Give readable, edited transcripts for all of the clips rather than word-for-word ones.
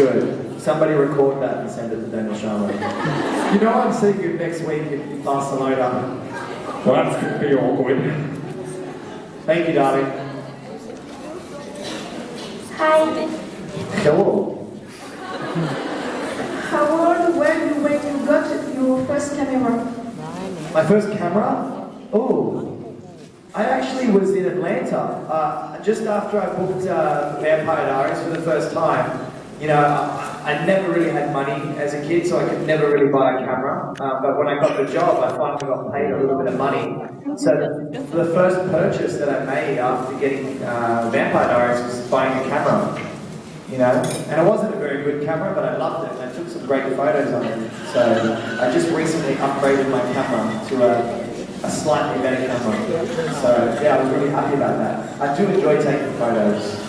Good. Somebody record that and send it to Daniel Sharma. You know I'm seeing you next week in Barcelona. Well, that's going to be awkward. Thank you, darling. Hi. Hello. How old were you when you got your first camera? My first camera? Oh. I actually was in Atlanta. Just after I booked Vampire Diaries for the first time. You know, I never really had money as a kid, so I could never really buy a camera. But when I got the job, I finally got paid a little bit of money. So the first purchase that I made after getting Vampire Diaries was buying a camera. You know, and it wasn't a very good camera, but I loved it. And I took some great photos on it. So I just recently upgraded my camera to a slightly better camera. So yeah, I was really happy about that. I do enjoy taking photos.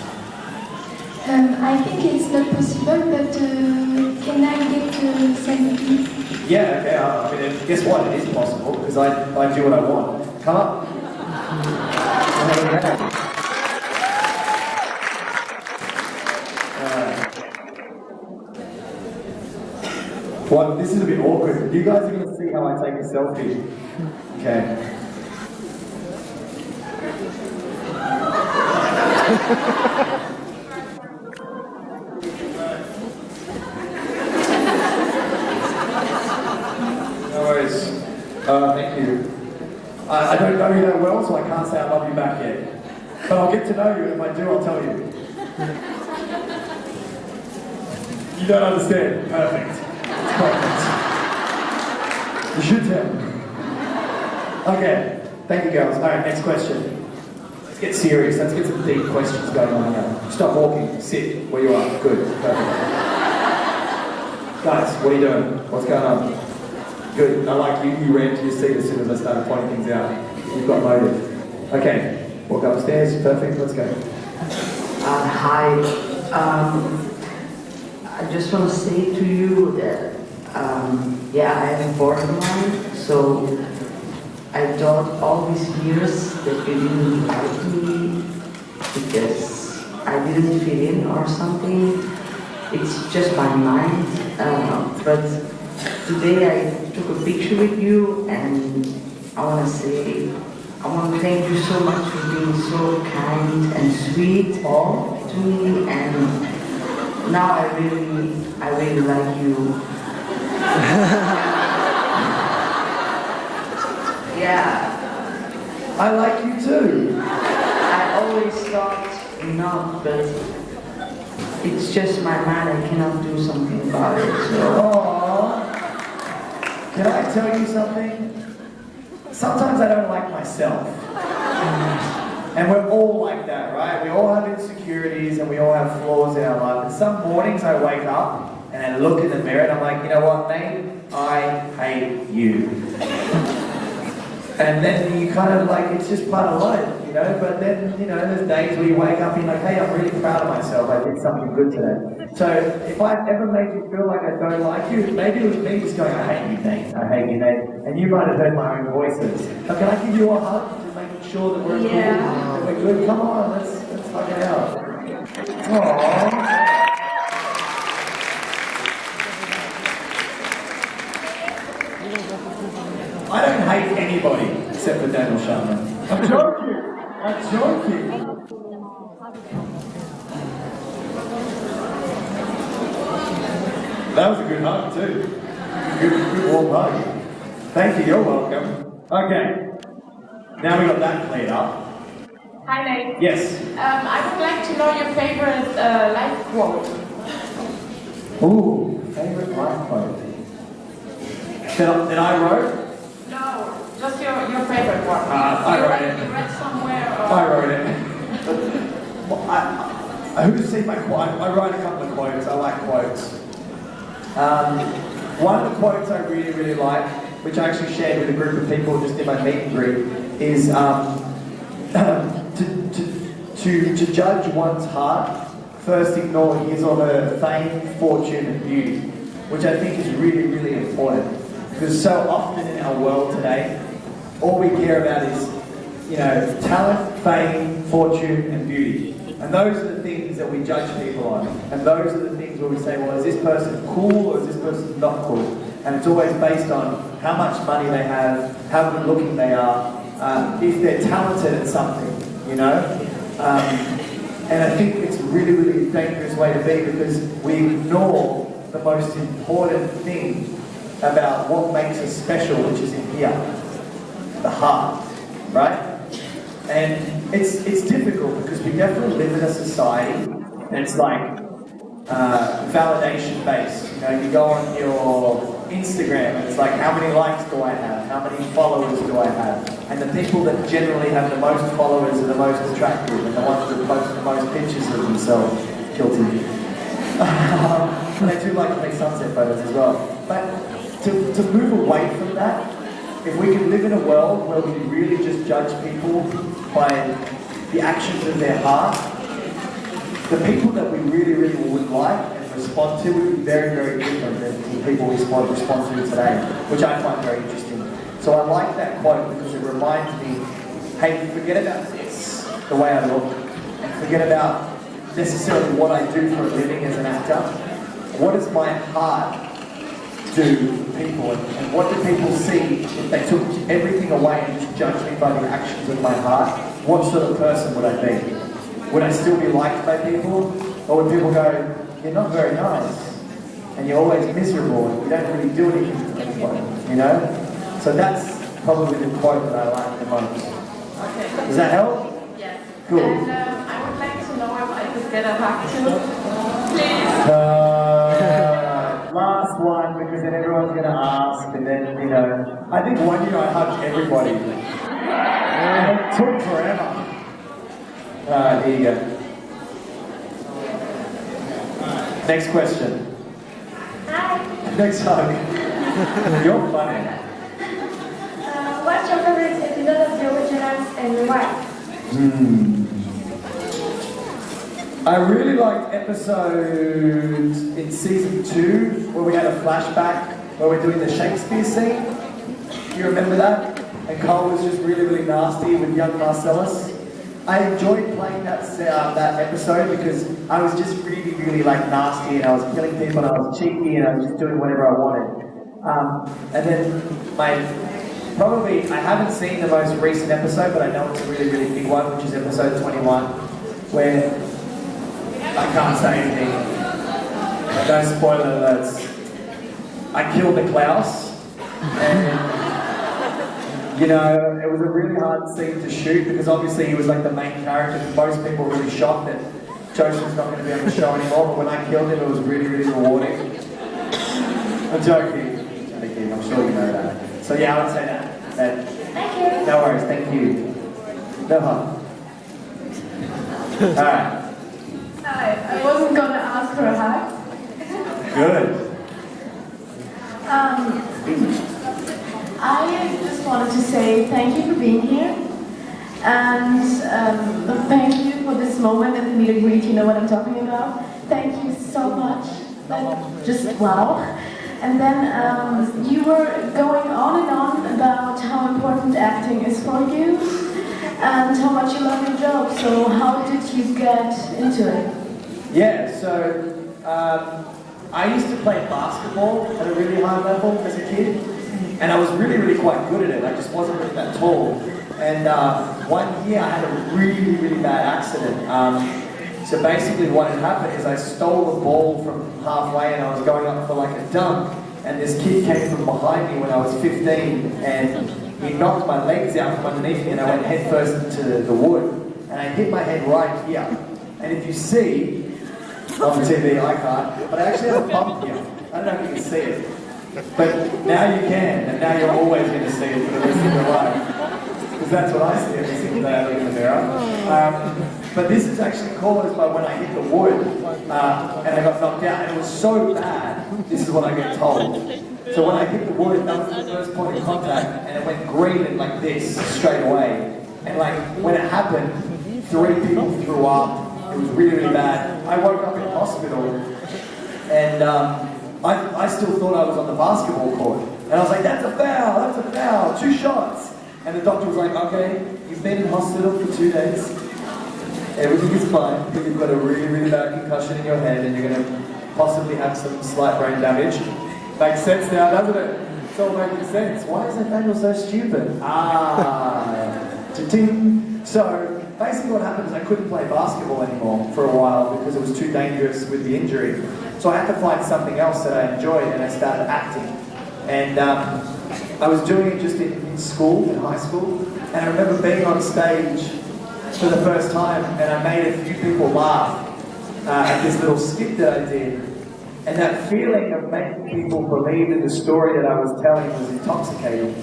I think it's not possible, but can I get selfie? Yeah, okay. I mean, guess what? It is possible because I do what I want. Come up. What? This is a bit awkward. You guys are going to see how I take a selfie. Okay. No worries. Thank you. I don't know you that well, so I can't say I love you back yet. But I'll get to know you, and if I do, I'll tell you. You don't understand. Perfect. It's perfect. You should tell. Okay. Thank you, girls. All right, next question. Let's get serious. Let's get some deep questions going on here. Stop walking. Sit where you are. Good. Perfect. Guys, what are you doing? What's going on? Good. I like you. You ran to your seat as soon as I started pointing things out. You've got motive. Okay. Walk upstairs. Perfect. Let's go. Hi. I just want to say to you that, yeah, I have a borderline, so I thought all these years that you didn't like me because I didn't fit in or something. It's just my mind. But today I took a picture with you, and I want to thank you so much for being so kind and sweet to me, and now I really like you. Yeah. I like you too. I always thought not, but it's just my mind. I cannot do something about it. So. Aww. Can I tell you something? Sometimes I don't like myself. And we're all like that, right? We all have insecurities and we all have flaws in our life. And some mornings I wake up and I look in the mirror and I'm like, you know what, mate? I hate you. And then you kind of like, it's just part of life, you know? But then, you know, there's days where you wake up and you're like, hey, I'm really proud of myself. I did something good today. So if I've ever made you feel like I don't like you, maybe it was me just going, I hate you, Nate. I hate you, Nate. And you might have heard my own voices. But can I give you a hug to make sure that we're cool? That we're good? Come on, let's hug it out. Aww. I don't hate anybody except for Daniel Sharma. I'm joking. I'm joking. That was a good hug too. Good warm hug. Thank you. You're welcome. Okay. Now we got that cleared up. Hi, Nate. Yes. I would like to know your favorite life quote. Ooh, favorite life quote. That I wrote? No, just your favorite one. I wrote it. You read somewhere or... I wrote it. Who's seen my quote? I write a couple of quotes. I like quotes. One of the quotes I really, really like, which I actually shared with a group of people just in my meet and greet, is to judge one's heart, first ignore his or her fame, fortune, and beauty, which I think is really, really important. Because so often in our world today, all we care about is, you know, talent, fame, fortune, and beauty. And those are the things that we judge people on. And those are the things where we say, well, is this person cool or is this person not cool? And it's always based on how much money they have, how good looking they are, if they're talented at something, you know? And I think it's really, really a dangerous way to be because we ignore the most important thing about what makes us special, which is in here, the heart, right? And it's difficult because we definitely live in a society and it's like validation based. You know, you go on your Instagram and it's like, how many likes do I have? How many followers do I have? And the people that generally have the most followers are the most attractive and the ones that post the most pictures of themselves. Guilty. And I do like to take sunset photos as well. But to move away from that, if we could live in a world where we really just judge people by the actions of their heart, the people that we really, really would like and respond to would be very, very different than the people we respond to today, which I find very interesting. So I like that quote because it reminds me, hey, forget about this, the way I look, and forget about necessarily what I do for a living as an actor. What does my heart do for people, and what do people see if they took everything away and just judged me by the actions of my heart? What sort of person would I be? Would I still be liked by people? Or would people go, you're not very nice, and you're always miserable, and you don't really do anything for anyone, you know? So that's probably the quote that I like the most. Okay. Does that help? Yes. Cool. And I would like to know if I could get a hug too, please. Last one, because then everyone's going to ask, and then, you know, I think one year I hugged everybody. And it took forever. Alright, here you go. Next question. Hi. Next hug. You're funny. What's your favorite episode of The Originals and why? I really liked episodes in season 2 where we had a flashback where we're doing the Shakespeare scene. Do you remember that? And Cole was just really, really nasty with young Marcellus. I enjoyed playing that episode because I was just really, really like nasty and I was killing people and I was cheeky and I was just doing whatever I wanted. And then I haven't seen the most recent episode, but I know it's a really, really big one, which is episode 21, where I can't say anything. No spoiler alerts. I killed the Klaus, and you know, it was a really hard scene to shoot because obviously he was like the main character. Most people were really shocked that Joseph's not going to be on the show anymore, but when I killed him, it was really, really rewarding. I'm joking. I'm sure you know that. So yeah, I would say that. Thank you. No worries, thank you. No harm. Alright. Hi, I wasn't gonna ask for a hug. Good. I just wanted to say thank you for being here. And thank you for this moment at the meet and greet, you know what I'm talking about. Thank you so much. Just wow. And then you were going on and on about how important acting is for you and how much you love your job. So how did you get into it? Yeah, so I used to play basketball at a really high level as a kid, and I was really, really quite good at it. I just wasn't really that tall. And one year I had a really, really bad accident. So basically what had happened is I stole the ball from halfway and I was going up for like a dunk, and this kid came from behind me when I was 15 and he knocked my legs out from underneath me and I went head first into the wood and I hit my head right here. And if you see, on the TV I can't, but I actually have a bump here. I don't know if you can see it. But now you can, and now you're always going to see it for the rest of your life. Because that's what I see every single day I look in the mirror. But this is actually caused by when I hit the wood and I got knocked out, and it was so bad, this is what I get told. So when I hit the wood, that was the first point of contact, and it went green and like this straight away. And like when it happened, 3 people threw up. It was really, really bad. I woke up in hospital, and I still thought I was on the basketball court. And I was like, that's a foul, 2 shots. And the doctor was like, okay, you've been in hospital for 2 days. Everything is fine, but you've got a really, really bad concussion in your head and you're going to possibly have some slight brain damage. Makes sense now, doesn't it? It's all making sense. Why is Nathaniel so stupid? Cha-ting. So, basically what happened is I couldn't play basketball anymore for a while because it was too dangerous with the injury. So I had to find something else that I enjoyed, and I started acting. And I was doing it just in school, in high school, and I remember being on stage for the first time, and I made a few people laugh at this little skit that I did. And that feeling of making people believe in the story that I was telling was intoxicating.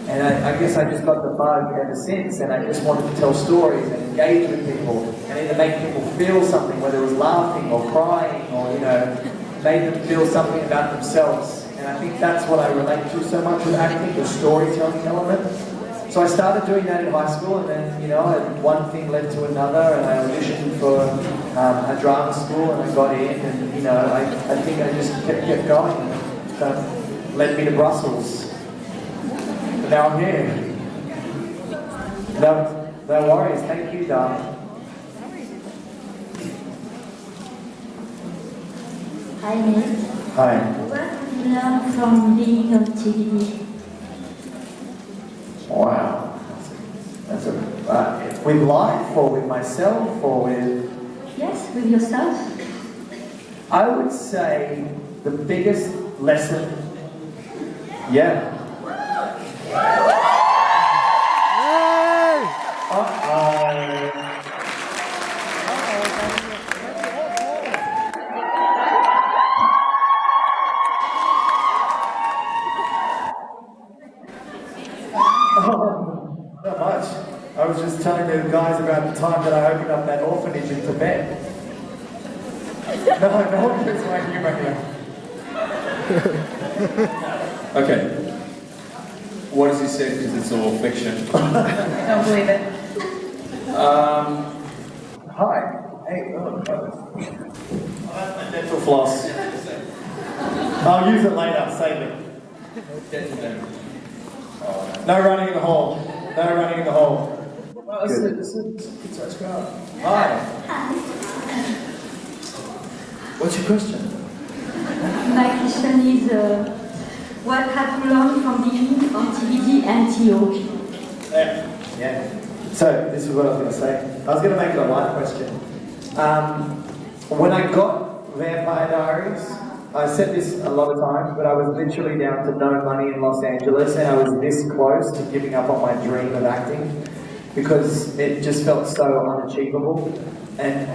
And I guess I just got the bug ever since, and I just wanted to tell stories and engage with people, and either make people feel something, whether it was laughing or crying or, you know, made them feel something about themselves. And I think that's what I relate to so much with acting, the storytelling element. So I started doing that in high school, and then, you know, one thing led to another, and I auditioned for a drama school, and I got in, and, you know, I think I just kept going, and that led me to Brussels. Now I'm here. No worries. Thank you, darling. Hi, Nick. Hi. What have you learned from being on TV? Wow. That's with life, or with myself, or with... Yes, with yourself? I would say the biggest lesson... Yeah. Not much. I was just telling the guys about the time that I opened up that orphanage in Tibet. No one gets my humor here. Okay. What does he say? Because it's all fiction. Don't believe it. Hi. Hey, My dental floss. I'll use it later, save it. No running in the hall. No running in the hall. Oh, this is a crowd. Hi. What's your question? My question is, what have you learned from being on TVD and TO? Yeah. So, this is what I was going to say. I was going to make it a light question. When I got Vampire Diaries, I said this a lot of times, but I was literally down to no money in Los Angeles, and I was this close to giving up on my dream of acting because it just felt so unachievable. And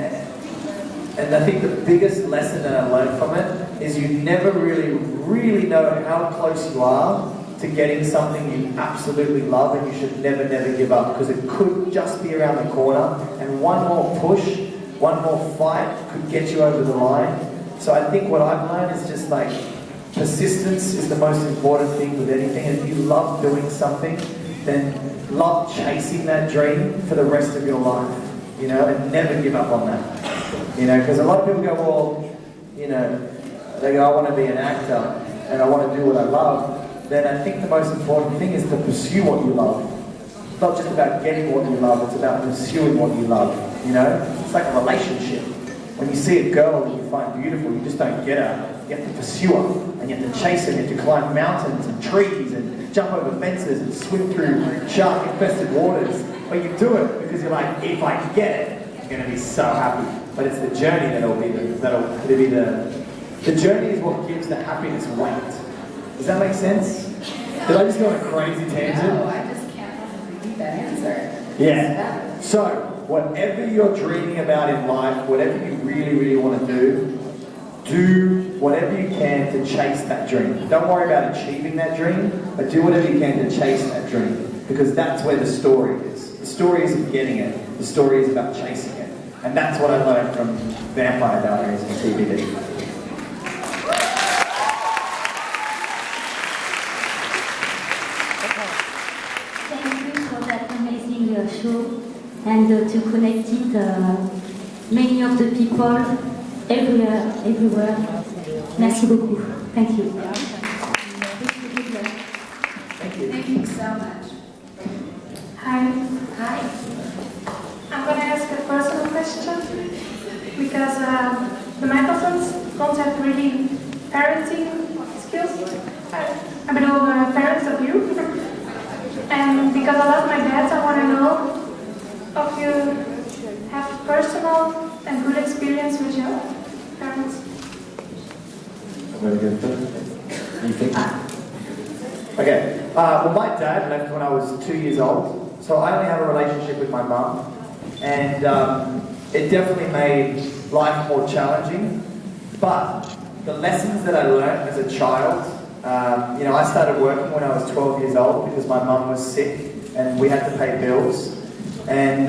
I think the biggest lesson that I learned from it is you never really know how close you are to getting something you absolutely love, and you should never give up, because it could just be around the corner, and one more push, one more fight could get you over the line. So I think what I've learned is just like persistence is the most important thing with anything. And if you love doing something, then love chasing that dream for the rest of your life, you know, and never give up on that. You know, because a lot of people go, well, you know, they go, I want to be an actor and I want to do what I love. Then I think the most important thing is to pursue what you love. It's not just about getting what you love, it's about pursuing what you love, you know? It's like a relationship. When you see a girl that you find beautiful, you just don't get her. You have to pursue her, and you have to chase her, you have to climb mountains and trees and jump over fences and swim through shark-infested waters. But you do it because you're like, if I get it, I'm going to be so happy. But it's the journey that'll be the journey is what gives the happiness weight. Does that make sense? Did I just go on a crazy tangent? No, I just can't repeat that answer. Yeah. So, whatever you're dreaming about in life, whatever you really want to do whatever you can to chase that dream. Don't worry about achieving that dream, but do whatever you can to chase that dream, because that's where the story is. The story isn't getting it, the story is about chasing it. And that's what I learned from Vampire Diaries and TVD. Show and to connect it many of the people everywhere. Merci beaucoup. Thank you. Thank you so much. Hi. Hi. I'm going to ask a personal question. question because the microphones don't have really parenting skills. I'm a little parents of you. And because I love my dad, I want to know if you have personal and good experience with your parents. Very good. You think? Okay. Well, my dad left when I was 2 years old, so I only have a relationship with my mum, and it definitely made life more challenging. But the lessons that I learned as a child, I started working when I was 12 years old because my mum was sick and we had to pay bills. And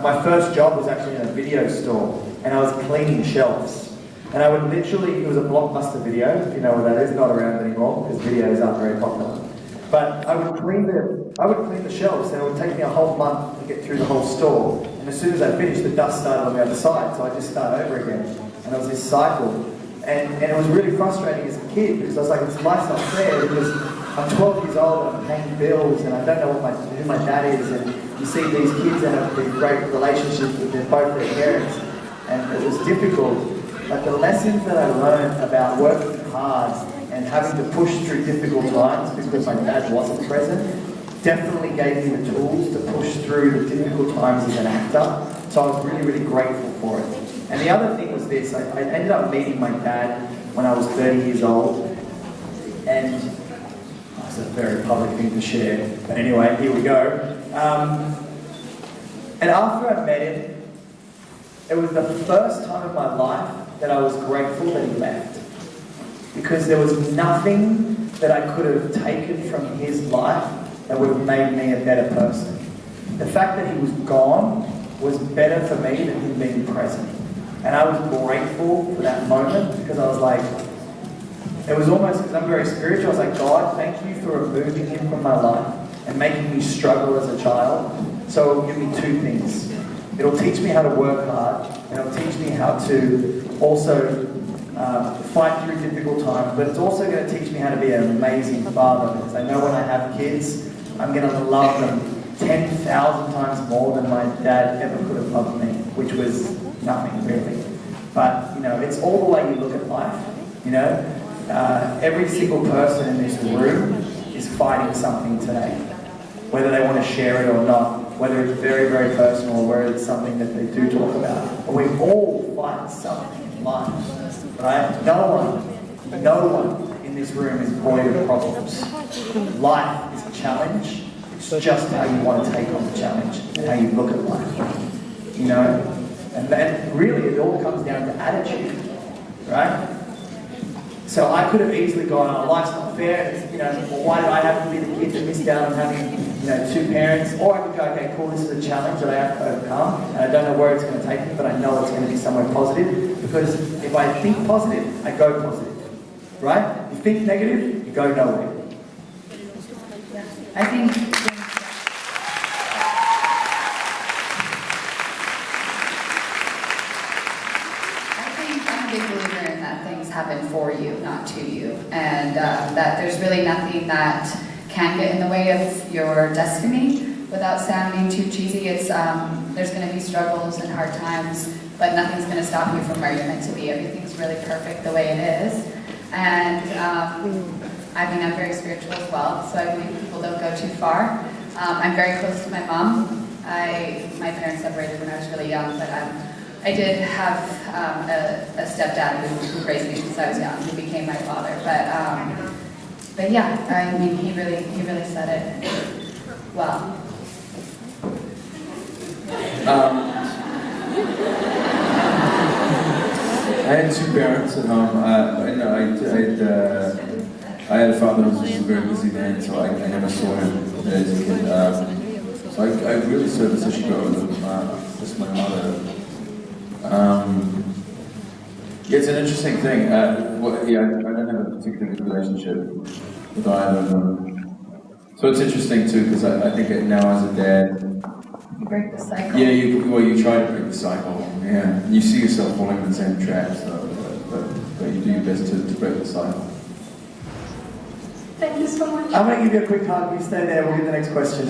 my first job was actually in a video store, and I was cleaning shelves. And I would literally, it was a Blockbuster Video, if you know what that is, not around anymore because videos aren't very popular. But I would clean the shelves, and it would take me a whole month to get through the whole store. And as soon as I finished, the dust started on the other side, so I just start over again. And it was this cycle. And it was really frustrating as a kid because I was like, life's not fair because I'm 12 years old and I'm paying bills and I don't know who my dad is. And you see these kids that have these great relationships with both their parents, and it was difficult. But the lessons that I learned about working hard and having to push through difficult times because my dad wasn't present definitely gave me the tools to push through the difficult times as an actor. So I was really, really grateful for it. And the other thing was this, I ended up meeting my dad when I was 30 years old, and it's a very public thing to share, but anyway, here we go. And after I met him, it was the first time in my life that I was grateful that he left. Because there was nothing that I could have taken from his life that would have made me a better person. The fact that he was gone was better for me than him being present. And I was grateful for that moment because I was like, it was almost, because I'm very spiritual, I was like, God, thank you for removing him from my life and making me struggle as a child. So it'll give me two things. It'll teach me how to work hard, and it'll teach me how to also fight through difficult times, but it's also going to teach me how to be an amazing father, because I know when I have kids, I'm going to love them 10,000 times more than my dad ever could have loved me, which was nothing really. But, it's all the way you look at life, Every single person in this room is fighting something today, whether they want to share it or not, whether it's very, very personal or whether it's something that they do talk about. But we all fight something in life, right? No one in this room is void of problems. Life is a challenge. It's just how you want to take on the challenge and how you look at life, And then really it all comes down to attitude, right? So I could have easily gone, oh, life's not fair, well, why did I have to be the kid that missed out on having, two parents? Or I could go, okay, cool, this is a challenge that I have to overcome, and I don't know where it's going to take me, but I know it's going to be somewhere positive, because if I think positive, I go positive, right? You think negative, you go nowhere. I think... happen for you, not to you, and that there's really nothing that can get in the way of your destiny. Without sounding too cheesy, it's there's going to be struggles and hard times, but nothing's going to stop you from where you're meant to be. Everything's really perfect the way it is, and I'm very spiritual as well, so I believe people don't go too far. I'm very close to my mom. My parents separated when I was really young, but I did have a stepdad who raised me since I was young, who became my father. But yeah, he really said it well. I had two parents at home. I had a father who was just a very busy man, so I never saw him as a kid. So I really saw this issue go with just my mother. It's an interesting thing. I don't have a particularly good relationship with either of them. So it's interesting too, because I think now as a dad, you break the cycle. Yeah, you try to break the cycle. Yeah, you see yourself falling in the same traps, but you do your best to break the cycle. Thank you so much. I'm going to give you a quick hug. You stay there. We'll get the next question.